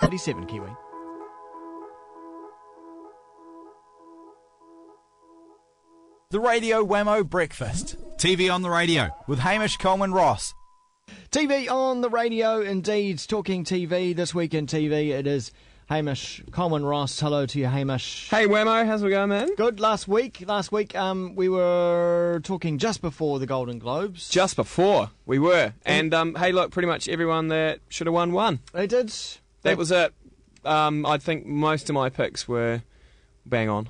87 Kiwi. The Radio Wammo Breakfast. TV on the radio with Hamish Coleman-Ross. TV on the radio, indeed. Talking TV this week in TV, it is Hamish Coleman-Ross. Hello to you, Hamish. Hey Wammo, how's it going, man? Good. Last week, we were talking just before the Golden Globes. Just before we were, and hey, look, pretty much everyone that should have won. They did. That was it. I think most of my picks were bang on.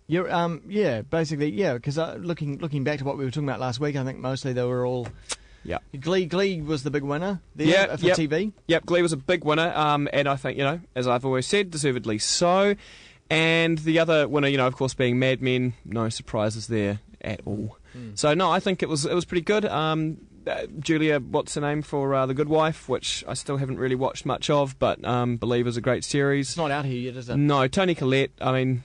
Basically, because looking back to what we were talking about last week, I think mostly they were all. Yeah. Glee was the big winner there for TV. Yep, Glee was a big winner, and I think, as I've always said, deservedly so. And the other winner, of course, being Mad Men, no surprises there at all. So, no, I think it was pretty good. Julia, what's her name for The Good Wife, which I still haven't really watched much of, but believe is a great series. It's not out here yet, is it? No, Toni Collette,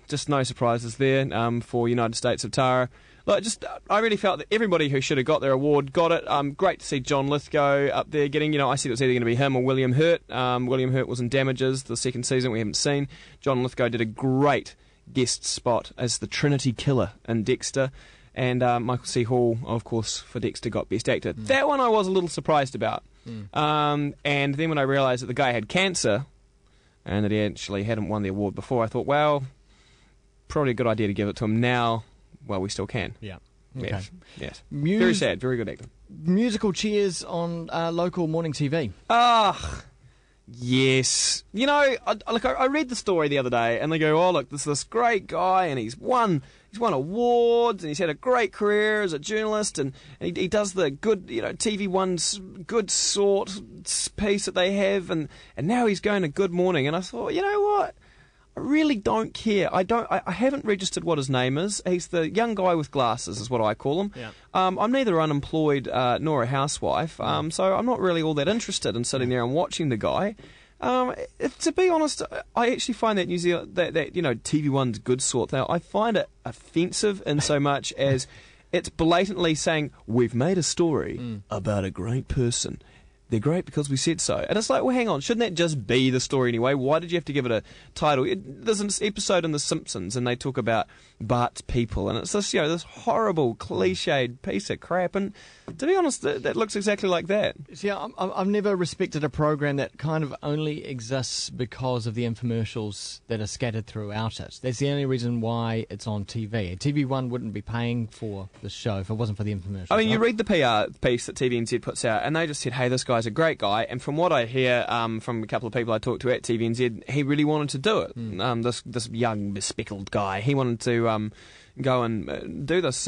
just no surprises there for United States of Tara. Look, I really felt that everybody who should have got their award got it. Great to see John Lithgow up there getting, I said it was either going to be him or William Hurt. William Hurt was in Damages, the second season we haven't seen. John Lithgow did a great guest spot as the Trinity Killer in Dexter. And Michael C. Hall, of course, for Dexter got Best Actor. That one I was a little surprised about. And then when I realised that the guy had cancer and that he actually hadn't won the award before, I thought, well, probably a good idea to give it to him now while we still can. Yeah. Okay. Yes. Very sad, very good actor. Musical chairs on local morning TV. Yes. I read the story the other day, and they go, oh, look, this great guy, and he's won awards, and he's had a great career as a journalist, and he does the good, TV One's good sort piece that they have, and now he's going to Good Morning, and I thought, you know what? I really don't care. I haven't registered what his name is. He's the young guy with glasses, is what I call him. Yeah. I'm neither unemployed nor a housewife, so I'm not really all that interested in sitting there and watching the guy. To be honest, I actually find that New Zealand, that TV One's good sort thing, I find it offensive in so much as it's blatantly saying, we've made a story about a great person. They're great because we said so. And it's like, well, hang on, shouldn't that just be the story anyway? Why did you have to give it a title? There's an episode in The Simpsons, and they talk about Bart's people, and it's this, this horrible, cliched piece of crap. And to be honest, that looks exactly like that. See, I've never respected a program that kind of only exists because of the infomercials that are scattered throughout it. That's the only reason why it's on TV. TV One wouldn't be paying for the show if it wasn't for the infomercials. I mean, you read the PR piece that TVNZ puts out, and they just said, hey, this guy's a great guy, and from what I hear from a couple of people I talked to at TVNZ, he really wanted to do it. This young, bespectacled guy, he wanted to go and do this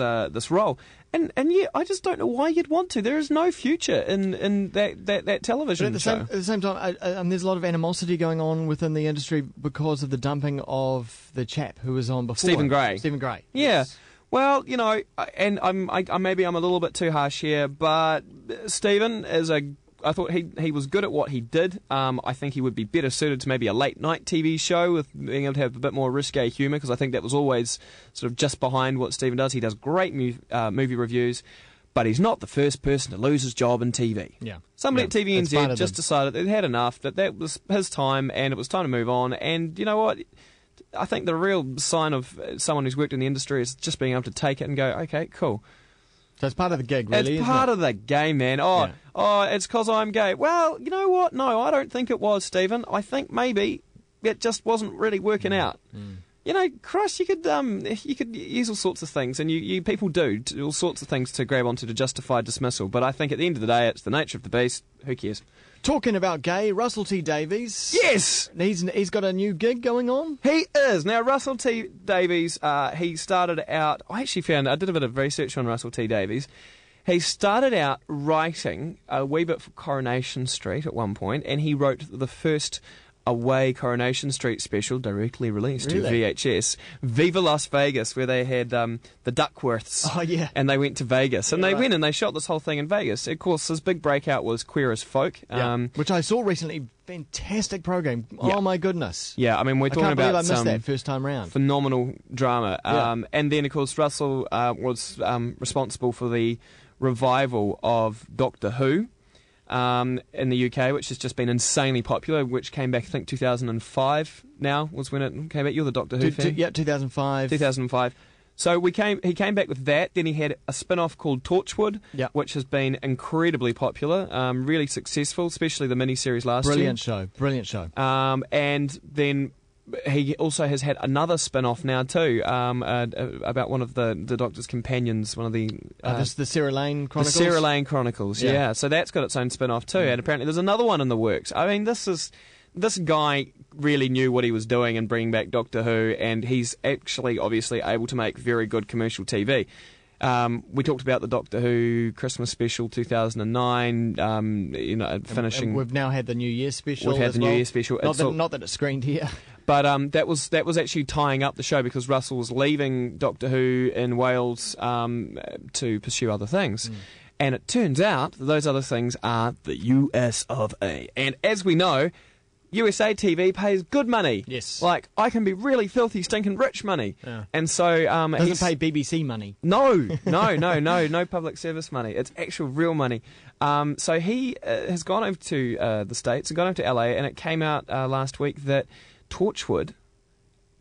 role. And yeah, I just don't know why you'd want to. There is no future in that television show. At the same time, there's a lot of animosity going on within the industry because of the dumping of the chap who was on before. Stephen Gray. Yeah. Yes. Well, and maybe I'm a little bit too harsh here, but Stephen I thought he was good at what he did. I think he would be better suited to maybe a late-night TV show with being able to have a bit more risque humour, because I think that was always sort of just behind what Stephen does. He does great movie reviews, but he's not the first person to lose his job in TV. Yeah. Somebody at TVNZ just decided they'd had enough, that was his time, and it was time to move on. And you know what? I think the real sign of someone who's worked in the industry is just being able to take it and go, okay, cool. So it's part of the gig, really, It's part of the game, man. It's because I'm gay. Well, you know what? No, I don't think it was, Stephen. I think maybe it just wasn't really working out. Christ, you could use all sorts of things, and you people do all sorts of things to grab onto to justify dismissal. But I think at the end of the day, it's the nature of the beast. Who cares? Talking about gay, Russell T Davies. Yes! He's got a new gig going on. He is. Now, Russell T Davies, he started out... I did a bit of research on Russell T Davies. He started out writing a wee bit for Coronation Street at one point, and he wrote the first Away Coronation Street special, directly released to VHS. Viva Las Vegas, where they had the Duckworths. Oh, yeah. And they went to Vegas. And they went and they shot this whole thing in Vegas. Of course, his big breakout was Queer as Folk. Which I saw recently. Fantastic program. Oh, my goodness. Yeah, I mean, we're talking about I missed that first time round. Phenomenal drama. And then, of course, Russell was responsible for the revival of Doctor Who. in the UK, which has just been insanely popular, which came back, I think, 2005 now was when it came back. You're the Doctor Who fan? Yeah, 2005. 2005. So he came back with that. Then he had a spin-off called Torchwood, which has been incredibly popular, really successful, especially the miniseries last year. Brilliant show. And then he also has had another spin-off now too, about one of the Doctor's companions, one of the the Sarah Lane Chronicles. The Sarah Lane Chronicles, yeah. So that's got its own spin-off too, and apparently there's another one in the works. I mean, this guy really knew what he was doing in bringing back Doctor Who, and he's actually obviously able to make very good commercial TV. We talked about the Doctor Who Christmas special 2009, finishing. And we've now had the New Year special. We've had the New Year special. Not that it's screened here. But that was actually tying up the show because Russell was leaving Doctor Who in Wales to pursue other things. And it turns out that those other things are the US of A. And as we know, USA TV pays good money. Yes. Like, I can be really filthy, stinking rich money. Yeah. And so... doesn't pay BBC money. No public service money. It's actual real money. So he has gone over to the States and gone over to LA, and it came out last week that Torchwood,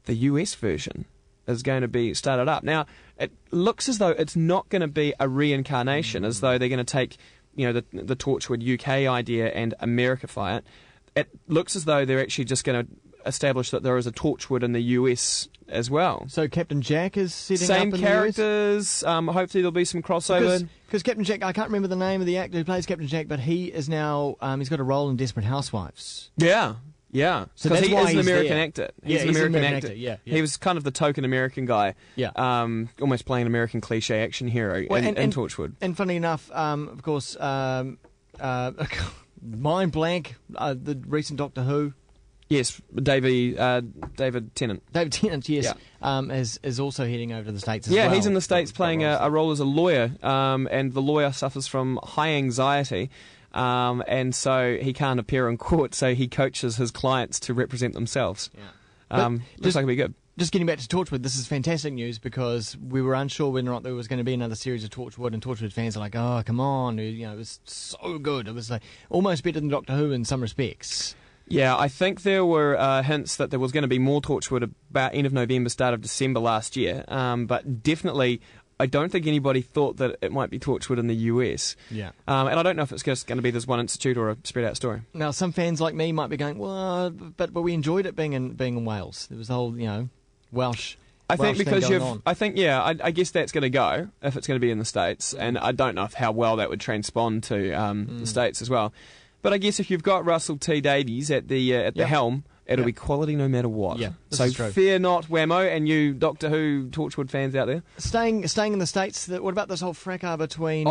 the US version, is going to be started up. Now, it looks as though it's not going to be a reincarnation, as though they're going to take, the Torchwood UK idea and Americafy it. It looks as though they're actually just going to establish that there is a Torchwood in the US as well. So Captain Jack is setting up in the US? Same characters. Hopefully there'll be some crossover. Because Captain Jack, I can't remember the name of the actor who plays Captain Jack, but he is now, he's got a role in Desperate Housewives. Yeah. So because he is an American actor. He's an American actor. Yeah. He was kind of the token American guy. Yeah. Almost playing an American cliche action hero in Torchwood. And funny ennugh, of course, mind blank, the recent Doctor Who. Yes, David Tennant. David Tennant, yes, is also heading over to the States as well. Yeah, he's in the States playing a role as a lawyer, and the lawyer suffers from high anxiety, and so he can't appear in court, so he coaches his clients to represent themselves. Yeah. Looks like it'll be good. Just getting back to Torchwood, this is fantastic news because we were unsure whether or not there was going to be another series of Torchwood, and Torchwood fans are like, oh, come on, it was so good. It was like almost better than Doctor Who in some respects. Yeah, I think there were hints that there was going to be more Torchwood about end of November, start of December last year, but definitely I don't think anybody thought that it might be Torchwood in the US. Yeah. And I don't know if it's just going to be this one institute or a spread-out story. Now, some fans like me might be going, well, but we enjoyed it being in Wales. There was the whole, Welsh. I think because I guess that's going to go if it's going to be in the States, and I don't know how well that would transpond to the States as well. But I guess if you've got Russell T Davies at the helm, it'll be quality no matter what. Yeah, so fear not, Wammo, and you Doctor Who Torchwood fans out there. Staying in the States, what about this whole fracas between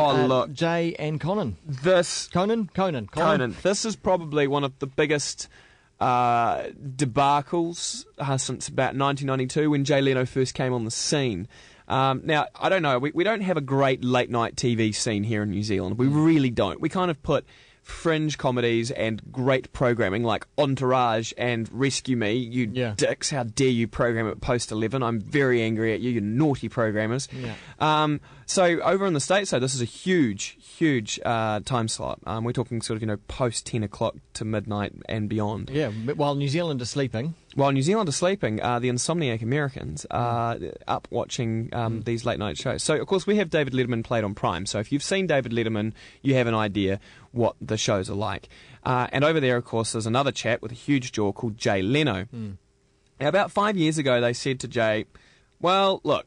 Jay and Conan? Conan. This is probably one of the biggest debacles since about 1992 when Jay Leno first came on the scene. Now, I don't know, we don't have a great late-night TV scene here in New Zealand. We really don't. We kind of put fringe comedies and great programming like Entourage and Rescue Me. You dicks, how dare you program at post 11? I'm very angry at you, you naughty programmers. Yeah. So over in the States, this is a huge time slot. We're talking sort of, post 10 o'clock to midnight and beyond. Yeah, while New Zealand is sleeping. The insomniac Americans are up watching these late night shows. So, of course, we have David Letterman played on Prime. So if you've seen David Letterman, you have an idea what the shows are like. And over there, of course, there's another chap with a huge jaw called Jay Leno. Now, about 5 years ago, they said to Jay, well, look,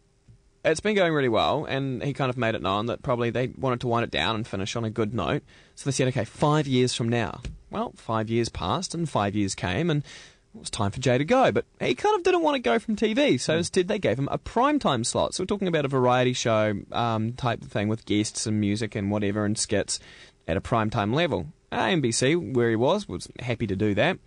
it's been going really well, and he kind of made it known that probably they wanted to wind it down and finish on a good note. So they said, okay, 5 years from now. Well, 5 years passed, and 5 years came, and it was time for Jay to go. But he kind of didn't want to go from TV, so instead they gave him a primetime slot. So we're talking about a variety show type of thing with guests and music and whatever and skits at a primetime level. NBC, where he was happy to do that.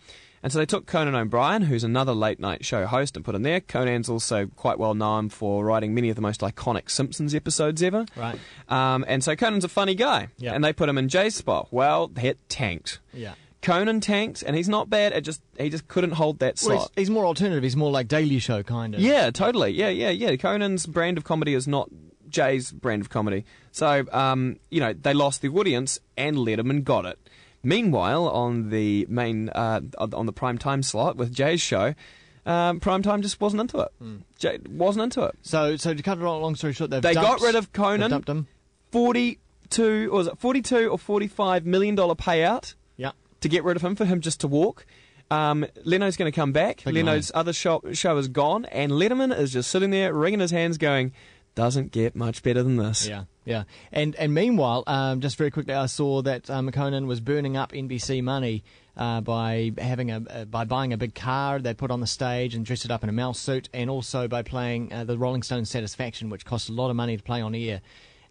And so they took Conan O'Brien, who's another late-night show host, and put him there. Conan's also quite well known for writing many of the most iconic Simpsons episodes ever. Right. And so Conan's a funny guy. Yeah. And they put him in Jay's spot. Well, it tanked. Yeah. Conan tanked, and he's not bad. He just couldn't hold that slot. Well, he's more alternative. He's more like Daily Show, kind of. Yeah, totally. Yeah. Conan's brand of comedy is not Jay's brand of comedy. So, they lost the audience and Letterman got it. Meanwhile, on the main, on the prime time slot with Jay's show, Primetime just wasn't into it. Jay wasn't into it. So to cut it long story short, they got rid of Conan. Dumped him. 42 or $45 million payout. Yeah. To get rid of him, for him just to walk. Leno's going to come back. Big Leno's other show is gone, and Letterman is just sitting there, wringing his hands, going, "Doesn't get much better than this." Yeah. And meanwhile, just very quickly, I saw that Conan was burning up NBC money by buying a big car they put on the stage and dressed it up in a mouse suit, and also by playing the Rolling Stones' Satisfaction, which cost a lot of money to play on air,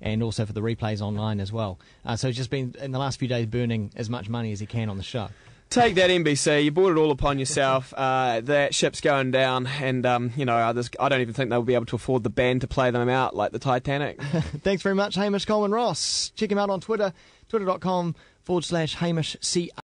and also for the replays online as well. So he's just been, in the last few days, burning as much money as he can on the show. Take that, NBC. You brought it all upon yourself. That ship's going down, and I don't even think they'll be able to afford the band to play them out like the Titanic. Thanks very much, Hamish Coleman-Ross. Check him out on Twitter, twitter.com/HamishCR.